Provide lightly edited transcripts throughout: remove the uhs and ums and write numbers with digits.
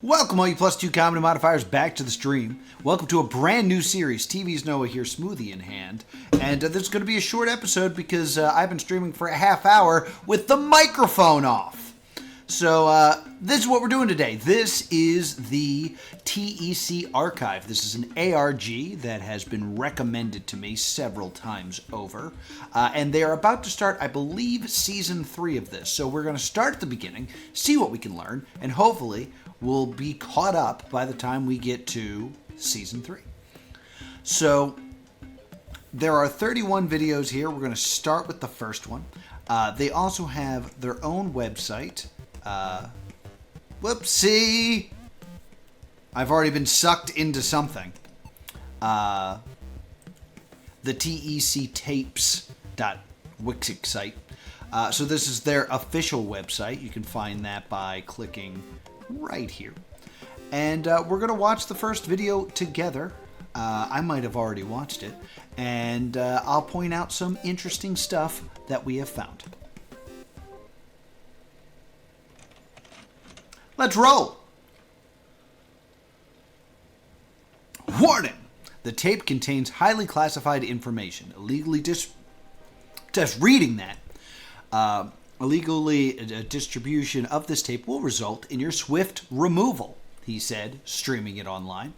Welcome all you plus two comedy modifiers back to the stream. Welcome to a brand new series. TV's Noah here, smoothie in hand. And this is going to be a short episode because I've been streaming for a half hour with the microphone off. So this is what we're doing today. This is the T.E.C. archive. This is an ARG that has been recommended to me several times over. And they are about to start, I believe, season 3 of this. So we're going to start at the beginning, see what we can learn, and hopefully we'll be caught up by the time we get to season 3. So there are 31 videos here. We're going to start with the first one. They also have their own website. Whoopsie! I've already been sucked into something. The T.E.C. tapes.wixsite site. So this is their official website. You can find that by clicking right here. And we're going to watch the first video together. I might have already watched it. And I'll point out some interesting stuff that we have found. Let's roll! Warning! The tape contains highly classified information. Illegally just reading that. Illegally distribution of this tape will result in your swift removal, he said, streaming it online.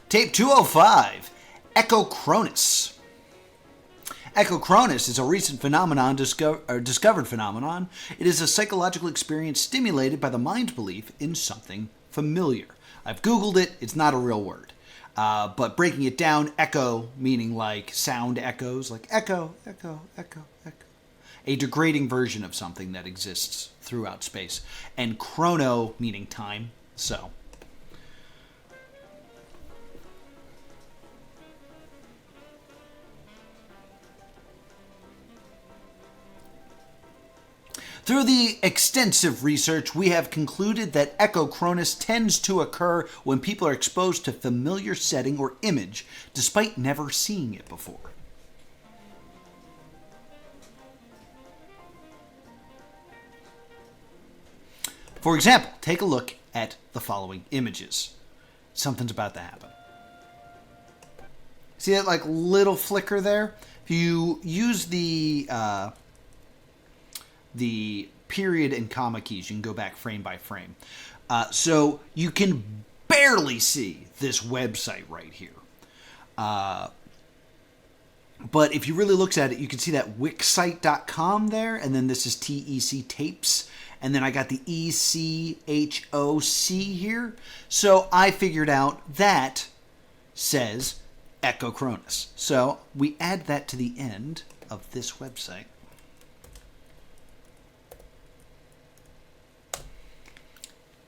Tape 205, Echocronus. Echocronus is a recent phenomenon, discovered phenomenon. It is a psychological experience stimulated by the mind's belief in something familiar. I've Googled it. It's not a real word. But breaking it down, echo meaning like sound echoes, like echo, echo, echo, echo. A degrading version of something that exists throughout space. And chrono meaning time. So through the extensive research, we have concluded that echocronus tends to occur when people are exposed to familiar setting or image, despite never seeing it before. For example, take a look at the following images. Something's about to happen. See that like little flicker there? If you use the period and comma keys, you can go back frame by frame. So you can barely see this website right here. But if you really look at it, you can see that wixsite.com there, and then this is T.E.C. tapes, and then I got the ECHOC here. So I figured out that says Echocronus. So we add that to the end of this website.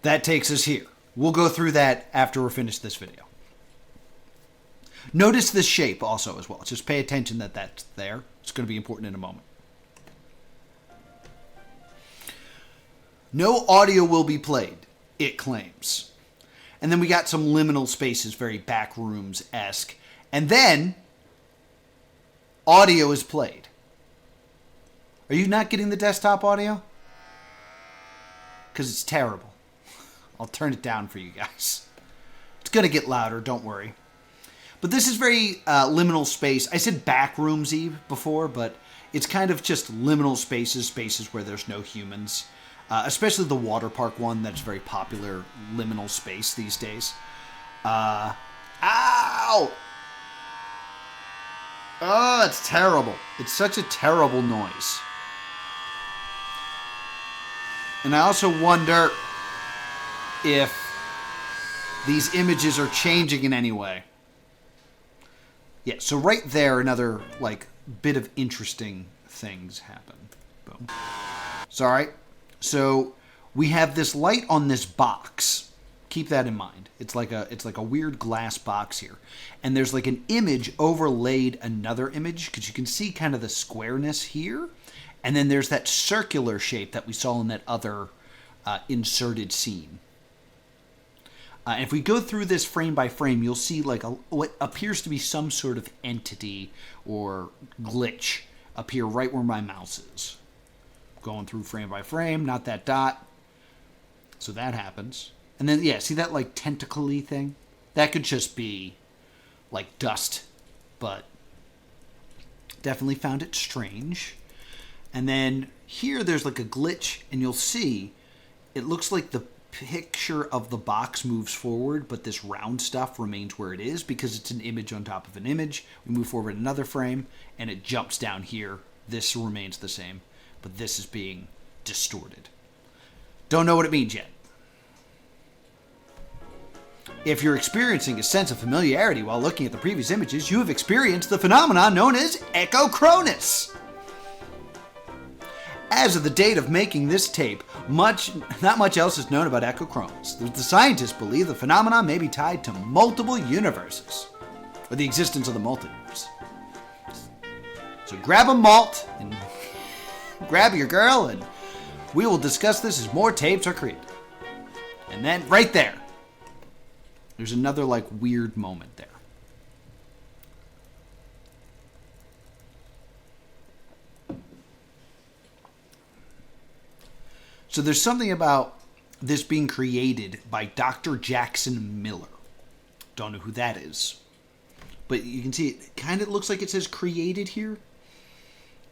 That takes us here. We'll go through that after we're finished this video. Notice this shape also as well. Just pay attention that that's there. It's going to be important in a moment. No audio will be played, it claims. And then we got some liminal spaces, very backrooms-esque. And then audio is played. Are you not getting the desktop audio? Because it's terrible. I'll turn it down for you guys. It's going to get louder, don't worry. But this is very liminal space. I said backrooms-y before, but it's kind of just liminal spaces, spaces where there's no humans. Especially the water park one, that's very popular liminal space these days. Ow! Oh, it's terrible. It's such a terrible noise. And I also wonder if these images are changing in any way. Yeah, so right there, another, like, bit of interesting things happen. Boom. Sorry. So we have this light on this box. Keep that in mind. It's like a weird glass box here. And there's like an image overlaid another image, because you can see kind of the squareness here. And then there's that circular shape that we saw in that other inserted scene. And if we go through this frame by frame, you'll see like what appears to be some sort of entity or glitch appear right where my mouse is. Going through frame by frame, not that dot. So that happens. And then, yeah, see that like tentacle-y thing? That could just be like dust, but definitely found it strange. And then here there's like a glitch, and you'll see it looks like the picture of the box moves forward, but this round stuff remains where it is because it's an image on top of an image. We move forward another frame, and it jumps down here. This remains the same, but this is being distorted. Don't know what it means yet. If you're experiencing a sense of familiarity while looking at the previous images, you have experienced the phenomenon known as echocronus. As of the date of making this tape, not much else is known about echocronus. The scientists believe the phenomenon may be tied to multiple universes, or the existence of the multiverse. So grab a malt, and grab your girl, and we will discuss this as more tapes are created. And then, right there, there's another, like, weird moment there. So there's something about this being created by Dr. Jackson Miller. Don't know who that is. But you can see it kind of looks like it says created here.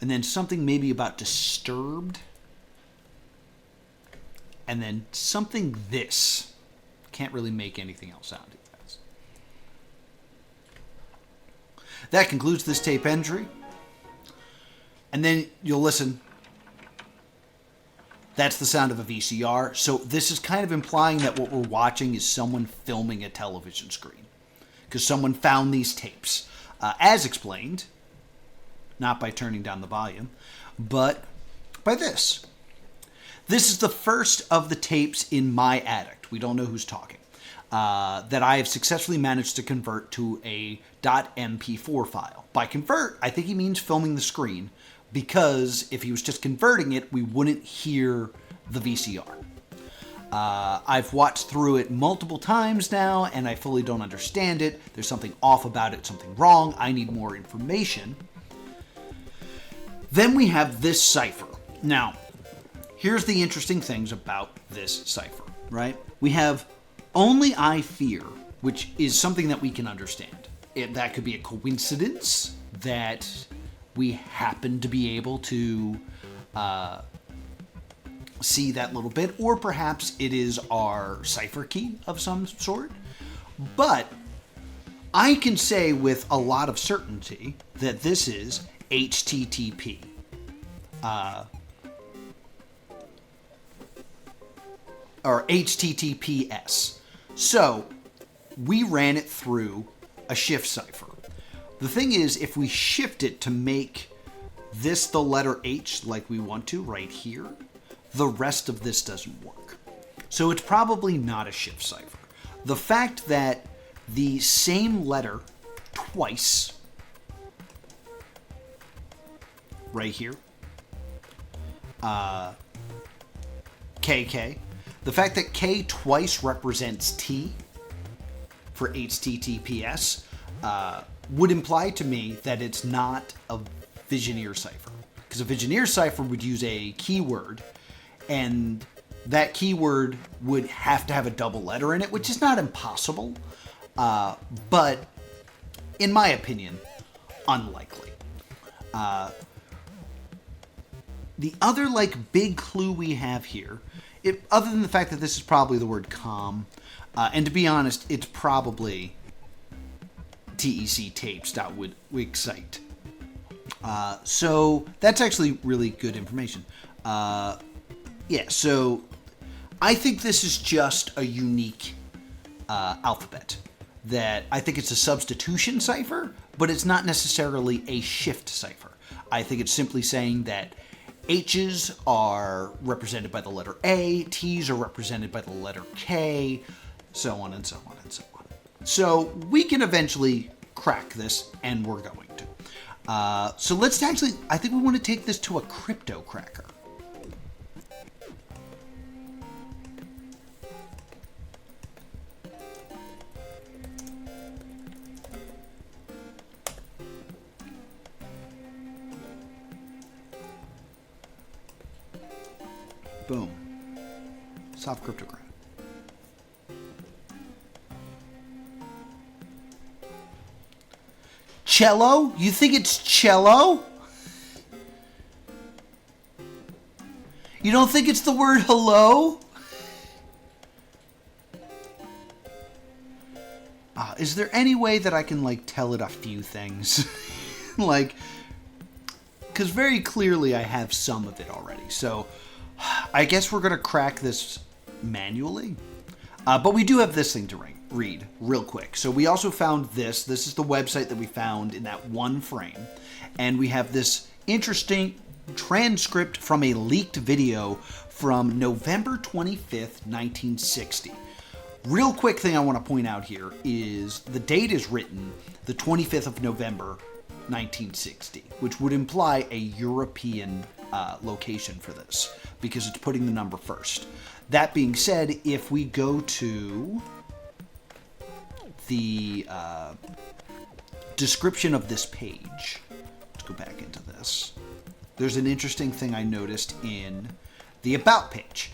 And then something maybe about disturbed. And then something this. Can't really make anything else out. That concludes this tape entry. And then you'll listen. That's the sound of a VCR. So this is kind of implying that what we're watching is someone filming a television screen. Because someone found these tapes. As explained, not by turning down the volume, but by this. This is the first of the tapes in my addict. We don't know who's talking. That I have successfully managed to convert to a .mp4 file. By convert, I think he means filming the screen, because if he was just converting it, we wouldn't hear the VCR. I've watched through it multiple times now, and I fully don't understand it. There's something off about it, something wrong. I need more information. Then we have this cipher. Now, here's the interesting things about this cipher, right? We have only I fear, which is something that we can understand. That could be a coincidence that we happen to be able to see that little bit, or perhaps it is our cipher key of some sort. But I can say with a lot of certainty that this is HTTP. Or HTTPS. So we ran it through a shift cipher. The thing is, if we shift it to make this the letter H like we want to right here, the rest of this doesn't work. So it's probably not a shift cipher. The fact that the same letter twice, right here, KK, the fact that K twice represents T for HTTPS would imply to me that it's not a Vigenère cipher. Because a Vigenère cipher would use a keyword, and that keyword would have to have a double letter in it, which is not impossible, but in my opinion, unlikely. The other big clue we have here, other than the fact that this is probably the word com, and to be honest, it's probably T.E.C. tapes.wix site. So that's actually really good information. Yeah, so I think this is just a unique alphabet. That I think it's a substitution cipher, but it's not necessarily a shift cipher. I think it's simply saying that H's are represented by the letter A, T's are represented by the letter K, so on and so on and so on. So we can eventually crack this, and we're going to. So let's actually, I think we want to take this to a crypto cracker. Boom. Soft cryptogram. Cello? You think it's cello? You don't think it's the word hello? Is there any way that I can, like, tell it a few things? Like, because very clearly I have some of it already. So, I guess we're going to crack this manually. But we do have this thing to read real quick. So we also found this. This is the website that we found in that one frame. And we have this interesting transcript from a leaked video from November 25th, 1960. Real quick thing I want to point out here is the date is written the 25th of November, 1960, which would imply a European location for this because it's putting the number first. That being said, if we go to the description of this page, let's go back into this. There's an interesting thing I noticed in the About page.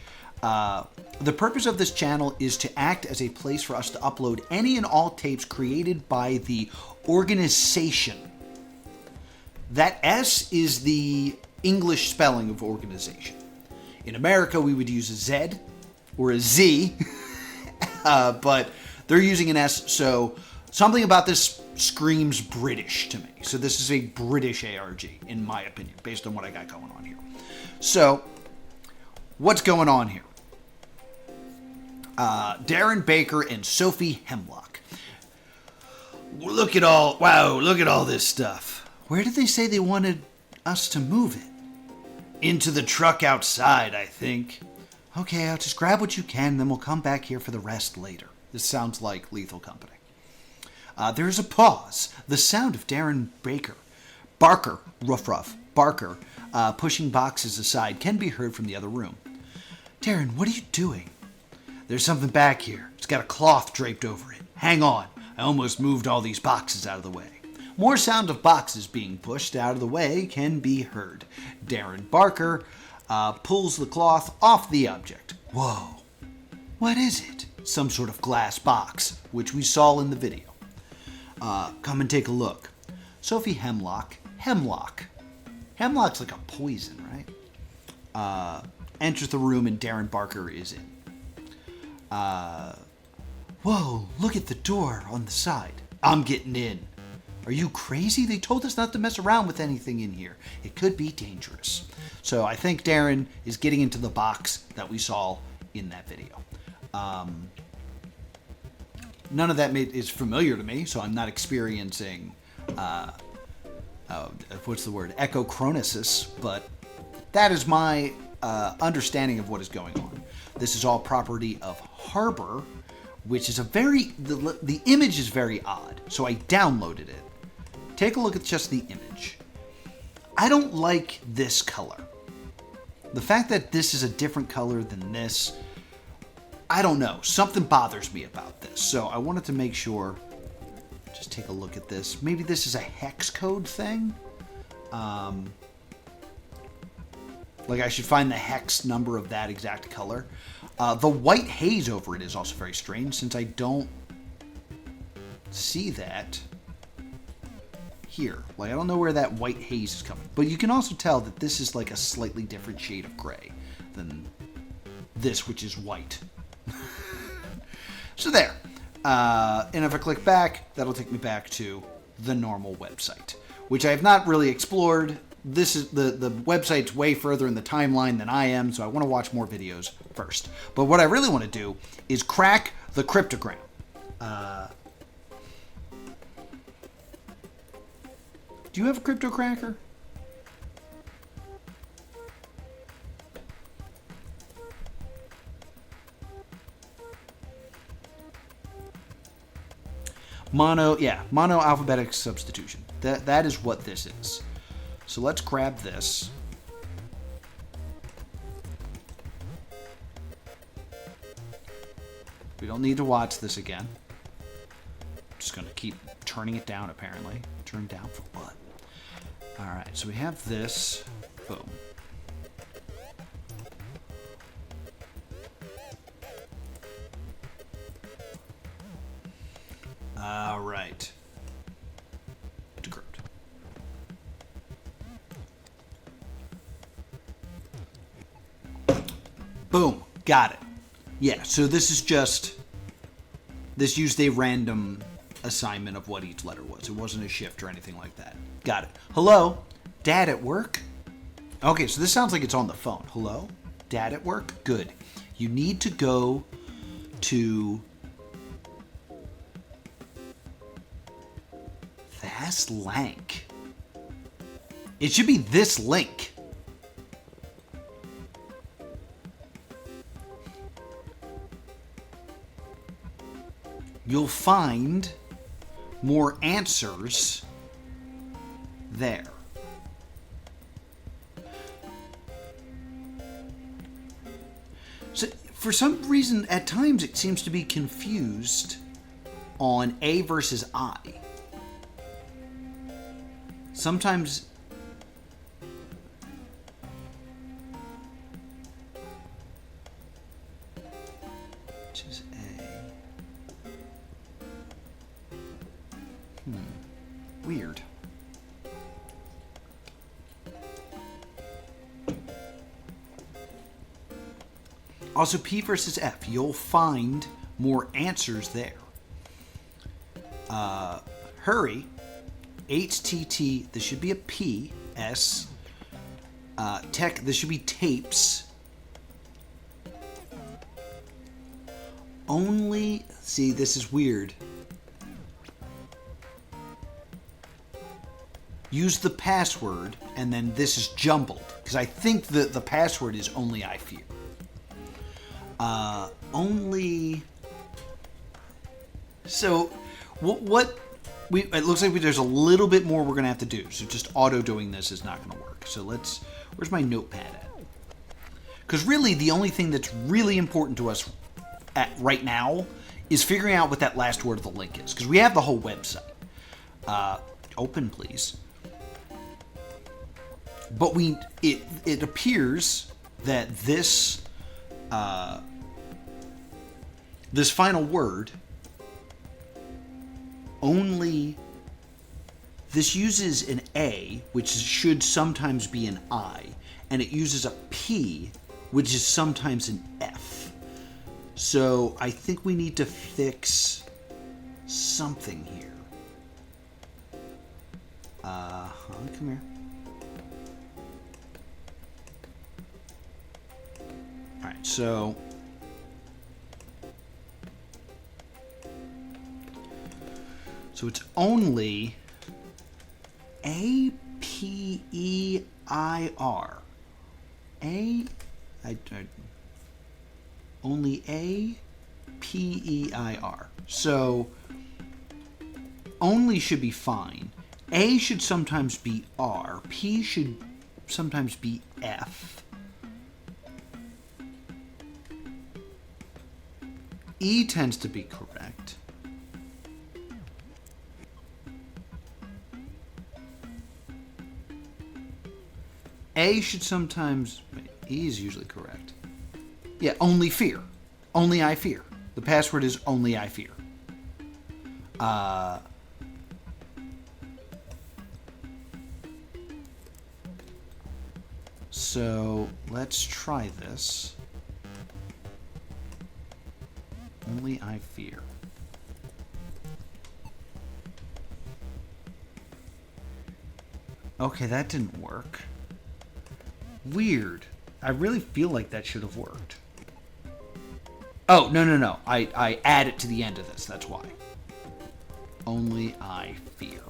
The purpose of this channel is to act as a place for us to upload any and all tapes created by the organization. That S is the English spelling of organization. In America, we would use a Z or a Z, but they're using an S, so something about this screams British to me. So this is a British ARG, in my opinion, based on what I got going on here. So, what's going on here? Darren Baker and Sophie Hemlock. Look at all this stuff. Where did they say they wanted us to move it? Into the truck outside, I think. Okay, I'll just grab what you can, then we'll come back here for the rest later. This sounds like Lethal Company. There's a pause. The sound of Darren Barker, pushing boxes aside can be heard from the other room. Darren, what are you doing? There's something back here. It's got a cloth draped over it. Hang on. I almost moved all these boxes out of the way. More sound of boxes being pushed out of the way can be heard. Darren Barker pulls the cloth off the object. Whoa. What is it? Some sort of glass box, which we saw in the video. Come and take a look. Sophie Hemlock. Hemlock's like a poison, right? Enters the room and Darren Barker is in. Whoa, look at the door on the side. I'm getting in. Are you crazy? They told us not to mess around with anything in here. It could be dangerous. So I think Darren is getting into the box that we saw in that video. None of that is familiar to me, so I'm not experiencing, echochronosis, but that is my understanding of what is going on. This is all property of Harbor, which is the image is very odd, so I downloaded it. Take a look at just the image. I don't like this color. The fact that this is a different color than this, I don't know. Something bothers me about this. So I wanted to make sure, just take a look at this. Maybe this is a hex code thing. Like I should find the hex number of that exact color. The white haze over it is also very strange since I don't see that here. Like I don't know where that white haze is coming. But you can also tell that this is like a slightly different shade of gray than this, which is white. So there. And if I click back, that'll take me back to the normal website, which I have not really explored. This is the website's way further in the timeline than I am, so I want to watch more videos first. But what I really want to do is crack the cryptogram. Do you have a crypto cracker? Mono alphabetic substitution. That is what this is. So let's grab this. We don't need to watch this again. Just going to keep turning it down, apparently. Turn down for what? Alright, so we have this. Boom. Boom. Got it. Yeah, so this is just... This used a random assignment of what each letter was. It wasn't a shift or anything like that. Got it. Hello? Dad at work? Okay, so this sounds like it's on the phone. Hello? Dad at work? Good. You need to go to... That's Lank. It should be this link. You'll find more answers there. So, for some reason, at times it seems to be confused on A versus I. Sometimes... Which is A. Weird. Also, P versus F. You'll find more answers there. Hurry. HTT. This should be a P. S. Tech. This should be tapes. Only. See, this is weird. Use the password, and then this is jumbled. Because I think the password is only I fear. Only... So, it looks like there's a little bit more we're going to have to do. So just auto-doing this is not going to work. So let's... Where's my notepad at? Because really, the only thing that's really important to us right now is figuring out what that last word of the link is. Because we have the whole website. Open, please. But it appears that this this final word only... This uses an A, which should sometimes be an I, and it uses a P, which is sometimes an F. So I think we need to fix something here. Come here. Alright, so... So it's only A-P-E-I-R. Only A-P-E-I-R. So, only should be fine. A should sometimes be R. P should sometimes be F. E tends to be correct. A should sometimes... E is usually correct. Yeah, only fear. Only I fear. The password is only I fear. So, let's try this. Only I fear. Okay, that didn't work. Weird. I really feel like that should have worked. Oh, no. I add it to the end of this. That's why. Only I fear.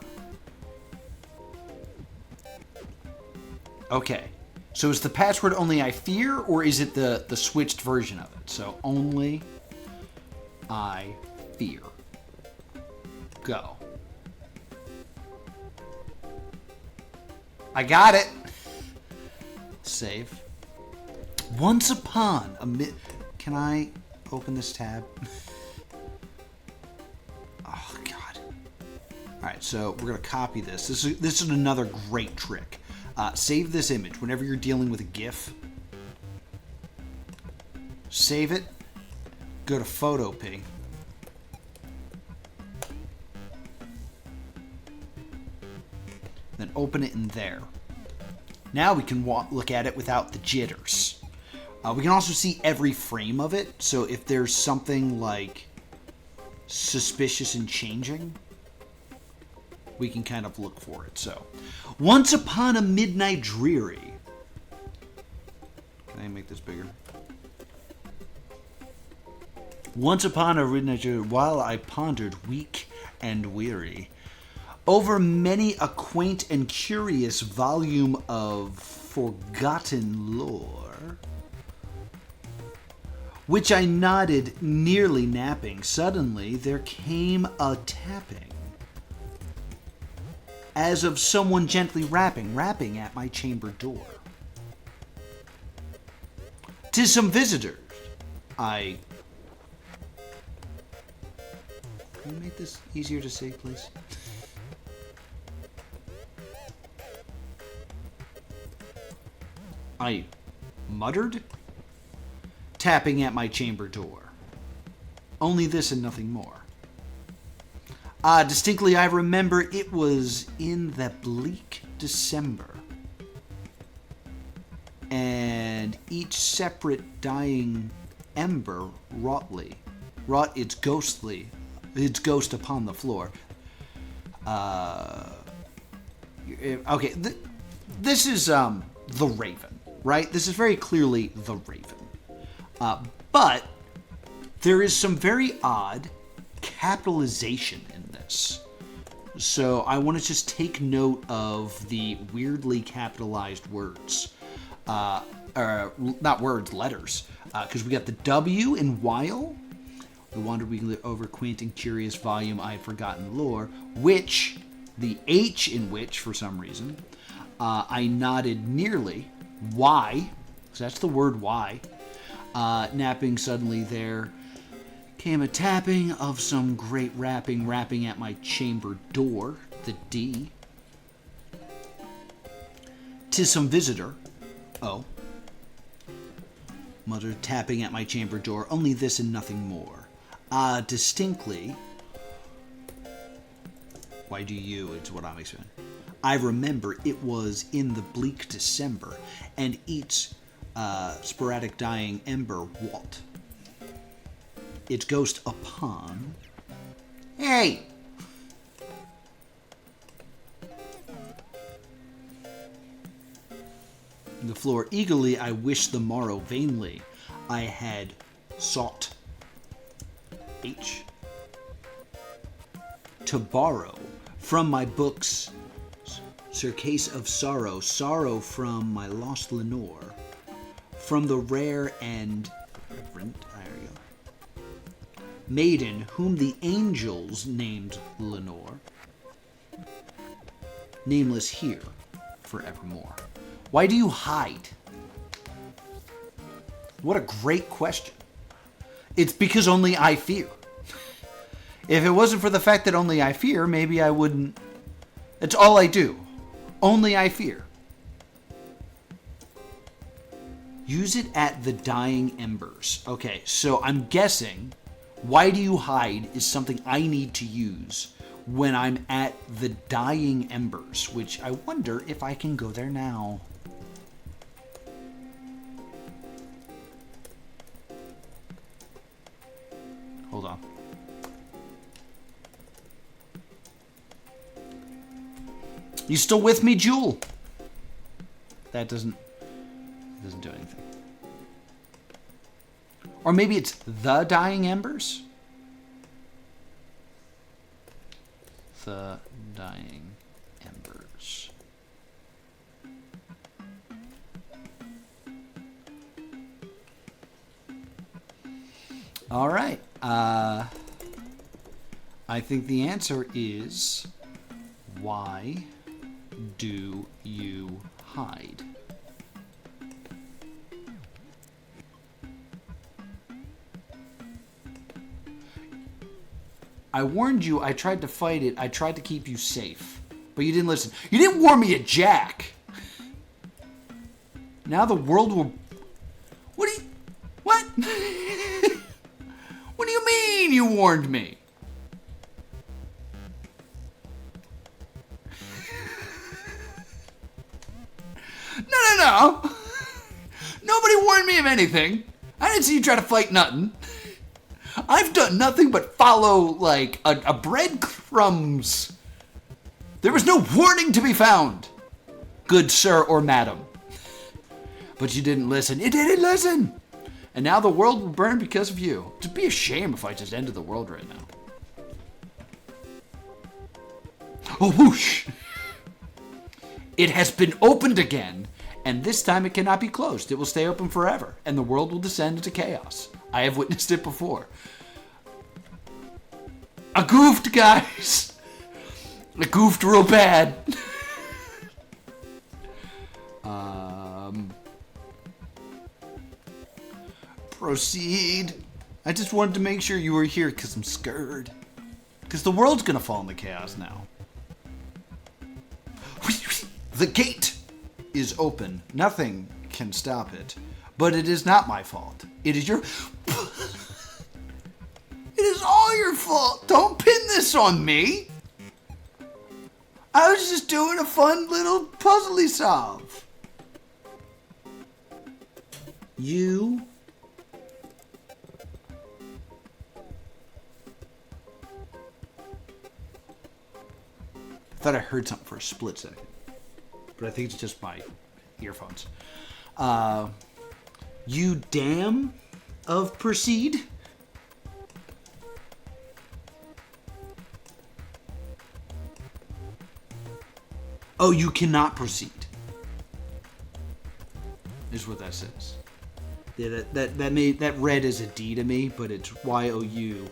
Okay. So is the password only I fear, or is it the switched version of it? So only I fear. Go. I got it. Save. Once upon a Can I open this tab? Oh, God. Alright, so we're going to copy this. This is another great trick. Save this image whenever you're dealing with a GIF. Save it. Go to Photopea. Then open it in there. Now we can look at it without the jitters. We can also see every frame of it, so if there's something like suspicious and changing, we can kind of look for it. So, once upon a midnight dreary. Can I make this bigger? Once upon a midnight dreary, while I pondered weak and weary over many a quaint and curious volume of forgotten lore, which I nodded, nearly napping, suddenly there came a tapping, as of someone gently rapping at my chamber door. "'Tis some visitors. Can you make this easier to say, please? I muttered, tapping at my chamber door. Only this and nothing more. Distinctly I remember it was in the bleak December, and each separate dying ember wrought its ghost upon the floor. Okay, this is the Raven, right? This is very clearly the Raven. But there is some very odd capitalization in this. So I want to just take note of the weirdly capitalized words. Or not words, letters. Because we got the W in while. The wandered weekly over quaint and curious volume I had forgotten lore. Which, the H in which, for some reason, I nodded nearly. Why? So that's the word why. Napping suddenly there came a tapping of some great rapping at my chamber door, the D. 'Tis some visitor. Oh. Muttered, tapping at my chamber door, only this and nothing more. Distinctly. Why do you? It's what I'm explaining. I remember it was in the bleak December, and each sporadic dying ember what? Its ghost upon. Hey! The floor eagerly I wished the morrow vainly I had sought. H. To borrow from my books Circase of sorrow, sorrow from my lost Lenore, from the rare and reverent maiden whom the angels named Lenore, nameless here forevermore. Why do you hide? What a great question. It's because only I fear. If it wasn't for the fact that only I fear, maybe I wouldn't. It's all I do. Only I fear. Use it at the dying embers. Okay, so I'm guessing why do you hide is something I need to use when I'm at the dying embers, which I wonder if I can go there now. Hold on. You still with me, Jewel? That doesn't do anything. Or maybe it's the dying embers? The dying embers. All right. I think the answer is, why do you hide? I warned you, I tried to fight it, I tried to keep you safe. But you didn't listen. You didn't warn me at Jack! Now the world will... What? What do you mean you warned me? No. Nobody Nobody warned me of anything. I didn't see you try to fight nothing. I've done nothing but follow, like, a breadcrumbs. There was no warning to be found, good sir or madam. But you didn't listen. You didn't listen. And now the world will burn because of you. It'd be a shame if I just ended the world right now. Oh, whoosh! It has been opened again, and this time it cannot be closed. It will stay open forever, and the world will descend into chaos. I have witnessed it before. I goofed, guys. I goofed real bad. Proceed. I just wanted to make sure you were here because I'm scared. Because the world's going to fall into chaos now. The gate is open. Nothing can stop it. But it is not my fault. It is your... It is all your fault. Don't pin this on me. I was just doing a fun little puzzly solve. You... I thought I heard something for a split second. But I think it's just my earphones. You damn of proceed. Oh, you cannot proceed. Is what that says. Yeah, that read as a D to me, but it's YOUCANN.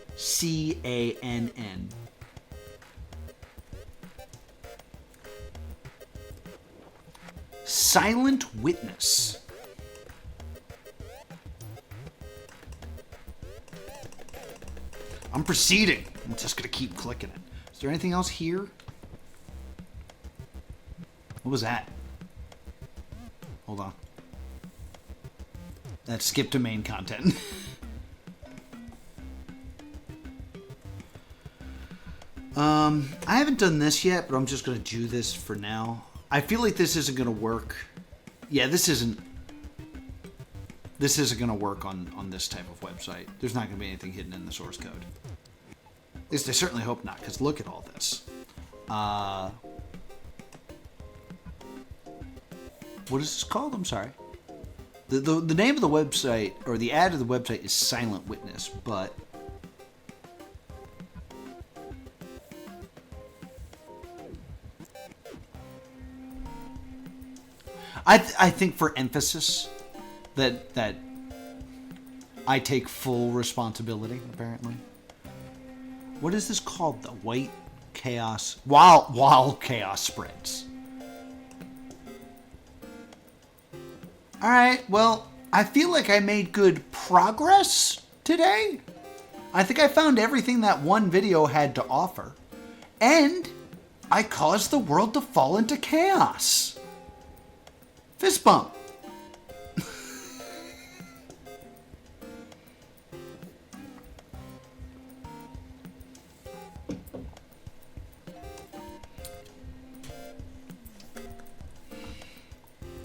Silent witness. I'm proceeding. I'm just gonna keep clicking it. Is there anything else here? What was that? Hold on. That skipped to main content. I haven't done this yet, but I'm just gonna do this for now. I feel like this isn't gonna work. Yeah, this isn't gonna work on this type of website. There's not gonna be anything hidden in the source code. At least I certainly hope not, because look at all this. What is this called? I'm sorry. The name of the website, or the ad of the website, is Silent Witness, but I think for emphasis that I take full responsibility, apparently. What is this called? The white chaos while chaos spreads. Alright, well, I feel like I made good progress today. I think I found everything that one video had to offer. And I caused the world to fall into chaos. Fist bump.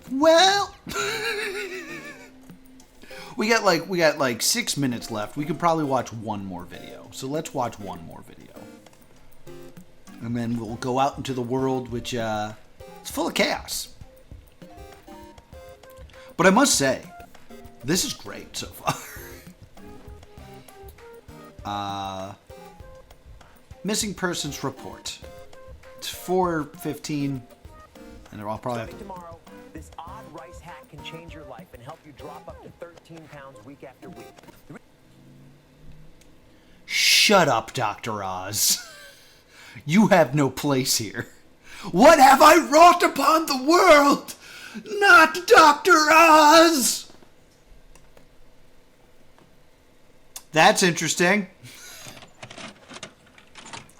Well, we got like 6 minutes left. We could probably watch one more video. So let's watch one more video. And then we'll go out into the world, which is full of chaos. But I must say, this is great so far. Missing persons report. It's 4:15, and I'll probably have to... Tomorrow, this odd rice hack can change your life and help you drop up to 13 pounds week after week. Shut up, Dr. Oz. You have no place here. What have I wrought upon the world? Not Dr. Oz! That's interesting.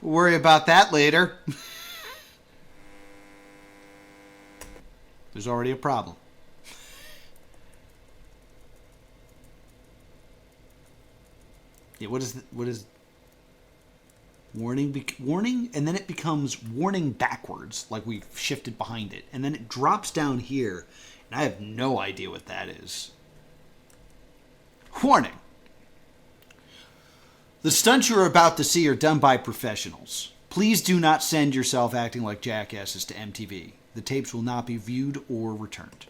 We'll worry about that later. There's already a problem. Yeah, what is warning, and then it becomes warning backwards, like we've shifted behind it, and then it drops down here, and I have no idea what that is. Warning. The stunts you are about to see are done by professionals. Please do not send yourself acting like jackasses to MTV. The tapes will not be viewed or returned.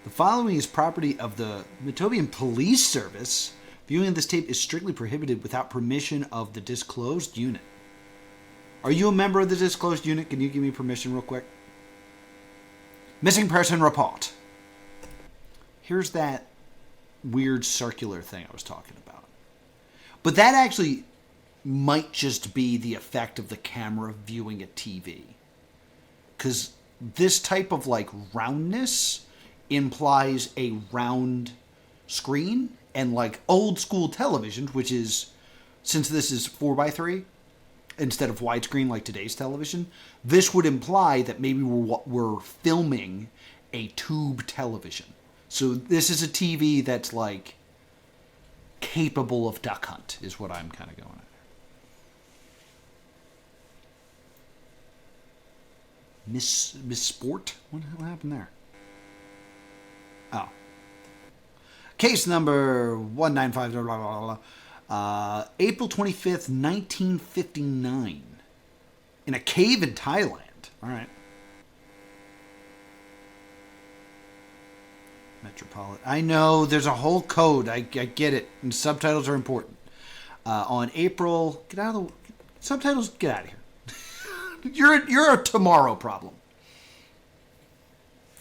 The following is property of the Metobian Police Service. Viewing of this tape is strictly prohibited without permission of the disclosed unit. Are you a member of the disclosed unit? Can you give me permission real quick? Missing person report. Here's that weird circular thing I was talking about. But that actually might just be the effect of the camera viewing a TV. Because this type of like roundness implies a round screen, and like old school television, which is, since this is 4:3 instead of widescreen like today's television, this would imply that maybe we're filming a tube television. So this is a TV that's like capable of duck hunt, is what I'm kind of going at. Miss Sport? What happened there? Oh. Case number 195, blah, blah, blah. April 25th, 1959. In a cave in Thailand. All right. Metropolitan. I know, there's a whole code. I get it. And subtitles are important. On April... Get out of the... Subtitles, get out of here. You're a tomorrow problem.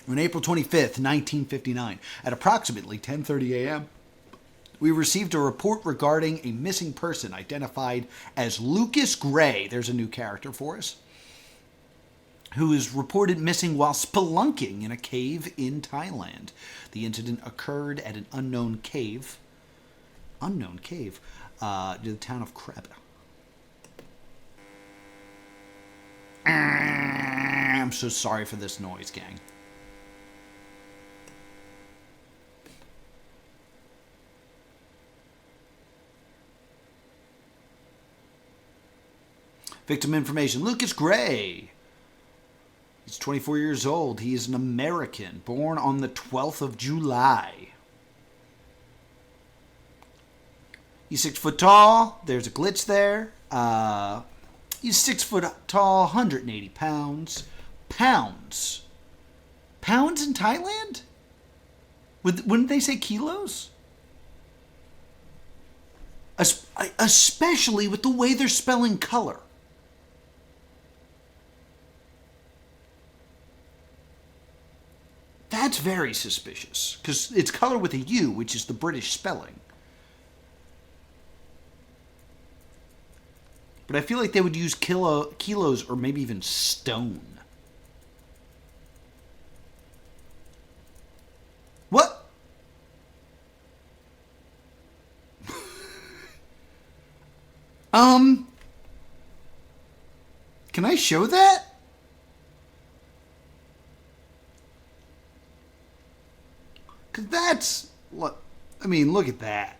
On April 25th, 1959, at approximately 10:30 a.m., we received a report regarding a missing person identified as Lucas Gray. There's a new character for us. Who is reported missing while spelunking in a cave in Thailand. The incident occurred at an unknown cave near the town of Krabi. I'm so sorry for this noise, gang. Victim information. Lucas Gray. He's 24 years old. He is an American, born on the 12th of July. He's 6 foot tall. There's a glitch there. He's 6 foot tall, 180 pounds. Pounds in Thailand? Wouldn't they say kilos? Especially with the way they're spelling color. That's very suspicious, because it's color with a U, which is the British spelling. But I feel like they would use kilos or maybe even stone. What? Can I show that? Because that's, look, I mean, look at that.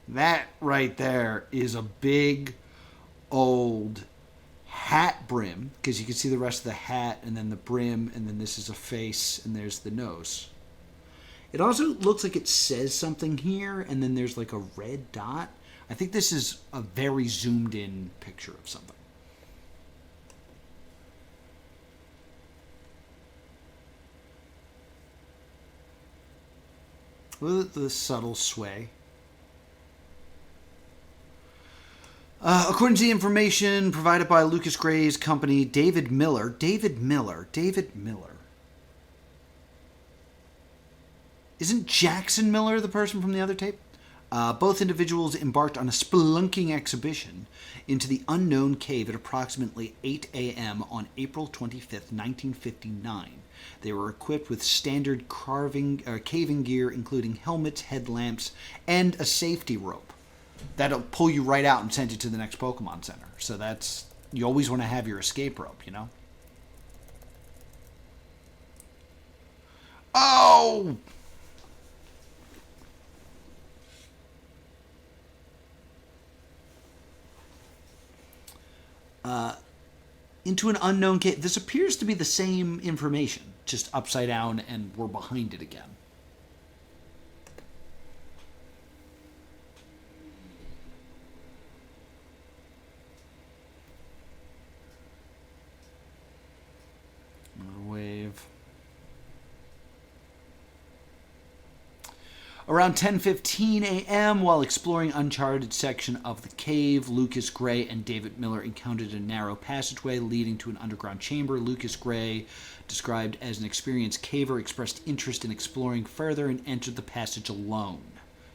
That right there is a big, old hat brim. Because you can see the rest of the hat, and then the brim, and then this is a face, and there's the nose. It also looks like it says something here, and then there's like a red dot. I think this is a very zoomed in picture of something. Look at the subtle sway. According to the information provided by Lucas Gray's company, David Miller. Isn't Jackson Miller the person from the other tape? Both individuals embarked on a spelunking exhibition into the unknown cave at approximately 8 a.m. on April 25th, 1959. They were equipped with standard caving gear, including helmets, headlamps, and a safety rope. That'll pull you right out and send you to the next Pokemon Center. So that's, you always want to have your escape rope, you know? Oh! into an unknown cave. This appears to be the same information, just upside down, and we're behind it again. Another wave. Around 10:15 a.m., while exploring uncharted section of the cave, Lucas Gray and David Miller encountered a narrow passageway leading to an underground chamber. Lucas Gray, described as an experienced caver, expressed interest in exploring further and entered the passage alone.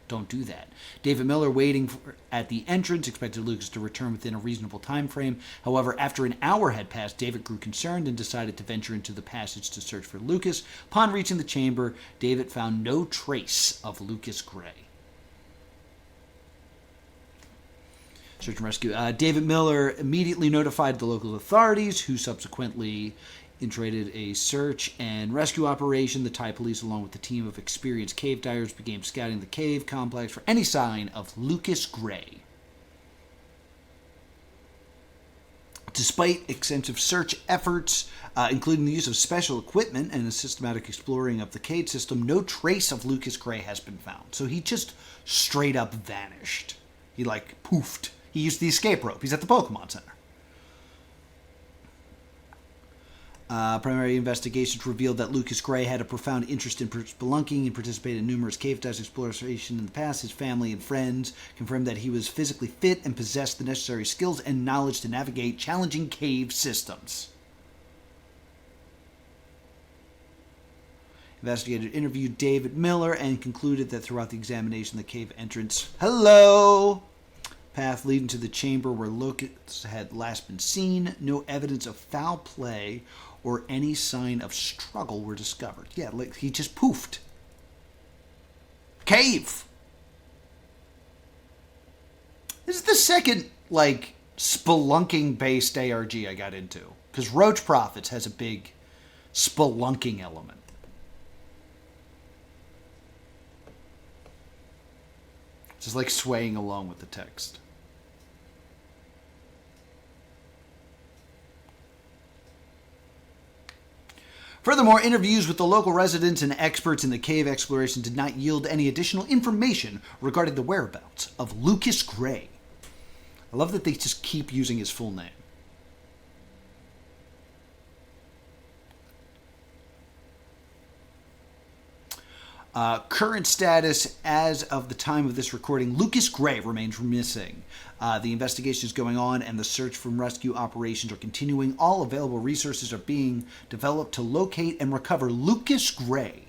Don't do that. David Miller, waiting at the entrance, expected Lucas to return within a reasonable time frame. However, after an hour had passed, David grew concerned and decided to venture into the passage to search for Lucas. Upon reaching the chamber, David found no trace of Lucas Gray. Search and rescue. David Miller immediately notified the local authorities, who subsequently initiated a search and rescue operation. The Thai police, along with a team of experienced cave divers, began scouting the cave complex for any sign of Lucas Gray. Despite extensive search efforts, including the use of special equipment and a systematic exploring of the cave system, no trace of Lucas Gray has been found. So he just straight up vanished. He poofed. He used the escape rope. He's at the Pokemon Center. Primary investigations revealed that Lucas Gray had a profound interest in spelunking and participated in numerous cave dive exploration in the past. His family and friends confirmed that he was physically fit and possessed the necessary skills and knowledge to navigate challenging cave systems. Investigators interviewed David Miller and concluded that throughout the examination, the cave entrance path leading to the chamber where Lucas had last been seen, no evidence of foul play or any sign of struggle were discovered. Yeah, he just poofed. Cave! This is the second, spelunking-based ARG I got into. Because Roach Prophets has a big spelunking element. Just swaying along with the text. Furthermore, interviews with the local residents and experts in the cave exploration did not yield any additional information regarding the whereabouts of Lucas Gray. I love that they just keep using his full name. Current status as of the time of this recording, Lucas Gray remains missing. The investigation is going on and the search and rescue operations are continuing. All available resources are being developed to locate and recover Lucas Gray.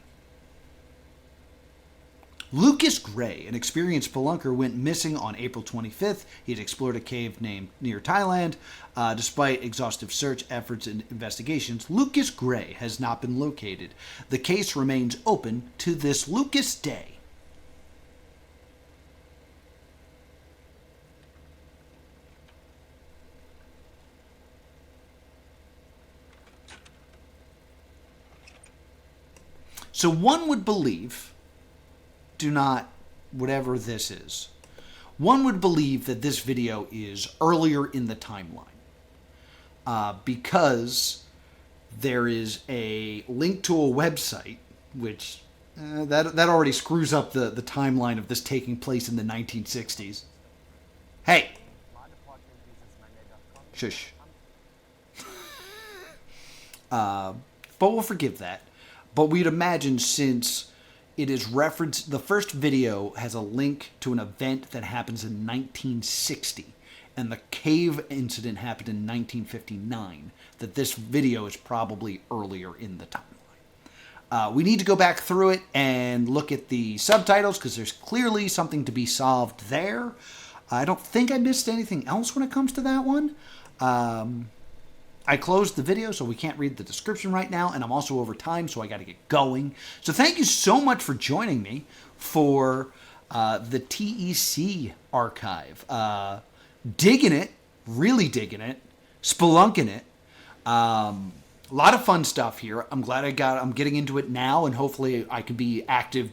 Lucas Gray, an experienced spelunker, went missing on April 25th. He had explored a cave near Thailand. Despite exhaustive search efforts and investigations, Lucas Gray has not been located. The case remains open to this Lucas day. So one would believe, whatever this is, one would believe that this video is earlier in the timeline. Because there is a link to a website, which that already screws up the timeline of this taking place in the 1960s. Hey! Shush. But we'll forgive that. But we'd imagine, since it is referenced, the first video has a link to an event that happens in 1960, and the cave incident happened in 1959, that this video is probably earlier in the timeline. We need to go back through it and look at the subtitles, because there's clearly something to be solved there. I don't think I missed anything else when it comes to that one. I closed the video, so we can't read the description right now, and I'm also over time, so I got to get going. So thank you so much for joining me for the T.E.C. archive. Digging it, really digging it, spelunking it. A lot of fun stuff here. I'm glad I'm getting into it now, and hopefully I can be active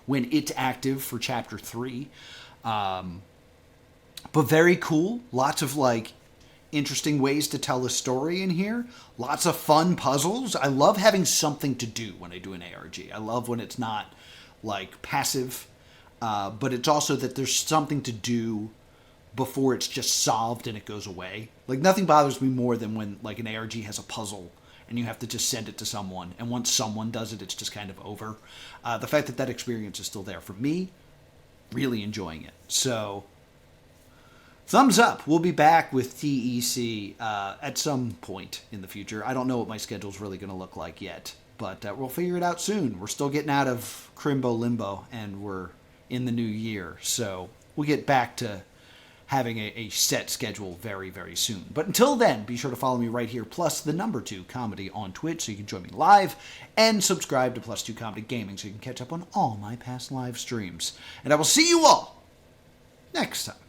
when it's active for Chapter 3. But very cool. Lots of interesting ways to tell a story in here. Lots of fun puzzles. I love having something to do when I do an ARG. I love when it's not like passive, but it's also that there's something to do before it's just solved and it goes away. Like, nothing bothers me more than when like an ARG has a puzzle and you have to just send it to someone, and once someone does it, it's just kind of over. The fact that that experience is still there for me, really enjoying it. So thumbs up. We'll be back with T.E.C. At some point in the future. I don't know what my schedule's really going to look like yet, but we'll figure it out soon. We're still getting out of Crimbo Limbo, and we're in the new year, so we'll get back to having a set schedule very, very soon. But until then, be sure to follow me right here, plus the number 2 Comedy on Twitch, so you can join me live, and subscribe to Plus 2 Comedy Gaming so you can catch up on all my past live streams. And I will see you all next time.